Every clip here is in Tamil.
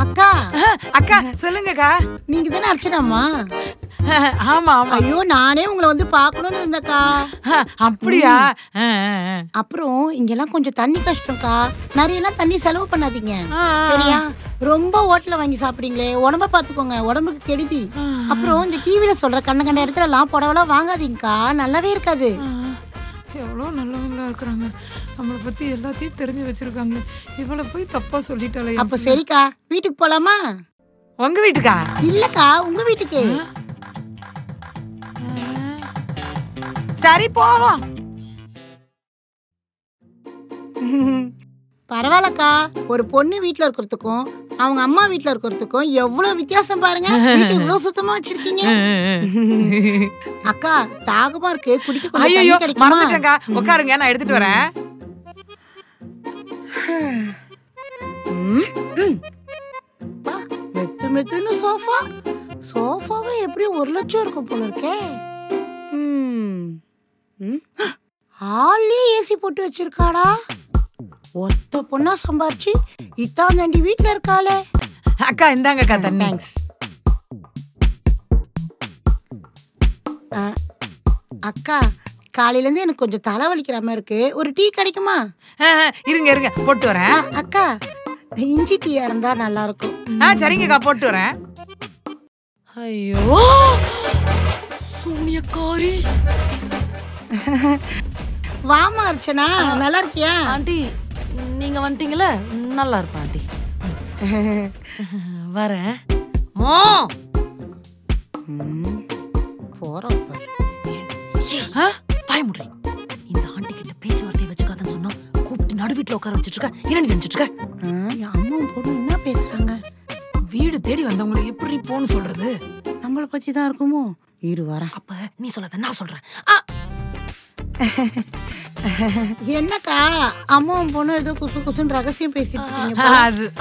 அக்கா அக்கா சொல்லுங்கக்கா. நீங்க தானே அர்ச்சனாம்மா? ஆமா ஆமா. ஐயோ நானே உங்களை வந்து பார்க்கணும்னு இருந்தேக்கா. அப்படியா? அப்புறம் இங்கெல்லாம் கொஞ்சம் தண்ணி கஷ்டம்க்கா. நிறையலாம் தண்ணி செலவு பண்ணாதீங்க சரியா? ரொம்ப ஹோட்டல்ல வாங்கி சாப்பிடுறீங்களே, உடம்ப பார்த்துக்கோங்க, உடம்புக்கு கெடுதி. அப்புறம் இந்த டிவியில சொல்ற கண்ட இடத்துல எல்லாம் புடவெல்லாம் வாங்காதீங்கக்கா, நல்லாவே இருக்காது. எவ்வளோ நல்லவங்களா இருக்கிறாங்க, நம்மளை பத்தி எல்லாத்தையும் தெரிஞ்சு வச்சிருக்காங்க. இவளை போய் தப்பா சொல்லிட்டாலே. அப்ப சரிக்கா, வீட்டுக்கு போலாமா? உங்க வீட்டுக்கா? இல்லக்கா உங்க வீட்டுக்கு. சரி போவோம். பரவாயில்லக்கா, ஒரு பொண்ணு வீட்டுல இருக்கிறதுக்கும் அவங்க அம்மா வீட்டுல இருக்கிறதுக்கும் எவ்வளவு வித்தியாசம் பாருங்க. வீட்டு இவ்வளவு சுத்தமா வச்சிருக்கீங்க. அக்கா தாகமா இருக்கு, குடிக்க கொஞ்சம் தண்ணி கிடைக்குமா? மறந்துட்டேன்க்கா, உட்காருங்க நான் எடுத்துட்டு வரேன். மெத்து மெத்துன்னு சோஃபா. சோஃபாவே எப்படியும் 1 லட்சம் இருக்கும் போல இருக்கே. ஹால்லே ஏசி போட்டு வச்சிருக்காடா. ஒத்த பொண்ணா சம்பாரிச்சு இத்தான் தாண்டி வீட்டுல இருக்காளே. அக்கா இந்தாங்கக்கா தண்ணி. தேங்க்ஸ். அக்கா காலையில இருந்து எனக்கு கொஞ்சம் தலை வலிக்கிற மாதிரி இருக்கு, ஒரு டீ கிடைக்குமா? இருங்க இருங்க போட்டு வரேன். அக்கா இஞ்சி டீயா இருந்தா நல்லா இருக்கும். சரிங்கக்கா போட்டு வரேன். ஐயோ சூனியக்காரி. வாமா அர்ச்சனா, நல்லா இருக்கியா? ஆண்டி நீங்க வந்துட்டீங்களா? நல்லா இருப்பேன் ஆண்டி. வரேன். மோ போறப்ப பாய முட்றேன். இந்த ஆண்டி கிட்ட பேச்சுவார்த்தையை வச்சுக்காதன்னு சொன்னா கூப்பிட்டு நடு வீட்டுல உட்கார வச்சுட்டு இருக்க. என்ன நினைச்சிட்டு இருக்க? அம்மா பொண்ணு என்ன பேசுறாங்க? வீடு தேடி வந்தவங்களை எப்படி போன்னு சொல்றது? நம்மளை பத்தி தான் இருக்குமோ? இரு வரேன். அப்ப நீ சொல்லாத நான் சொல்றேன். என்னக்கா அம்மாவும் பொண்ணு ஏதோ குசு குசுன்னு ரகசியம் பேசிட்டு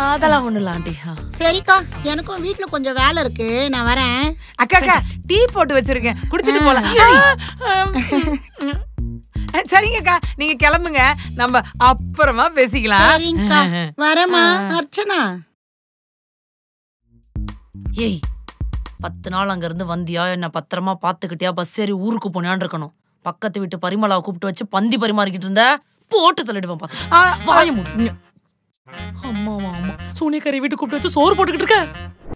அதெல்லாம் ஒண்ணு இல்ல ஆண்டி. சரிக்கா, எனக்கும் வீட்டுல கொஞ்சம் வேலை இருக்கு, நான் வரேன். அக்கா டீ போட்டு வச்சிருக்கேன், குடிச்சிட்டு போலாம். சரிங்கக்கா நீங்க கிளம்புங்க, நம்ம அப்புறமா பேசிக்கலாம். சரிங்கக்கா வரேம்மா. அர்ச்சனா ஏய் 10 நாள் அங்க இருந்து வந்தியா, என்ன பத்திரமா பாத்துக்கிட்டியா, பஸ் ஏறி ஊருக்கு போனியான்னு இருக்கணும். பக்கத்து வீட்டு பரிமளாவை கூப்பிட்டு வச்சு பந்தி பரிமாறிக்கிட்டு இருந்த போட்டு தள்ளிடுவேன். பாத்து வாய மூடு. அம்மா அம்மா சூனியக்காரி வீட்டு கூப்பிட்டு வச்சு சோறு போட்டுக்கிட்டு இருக்க.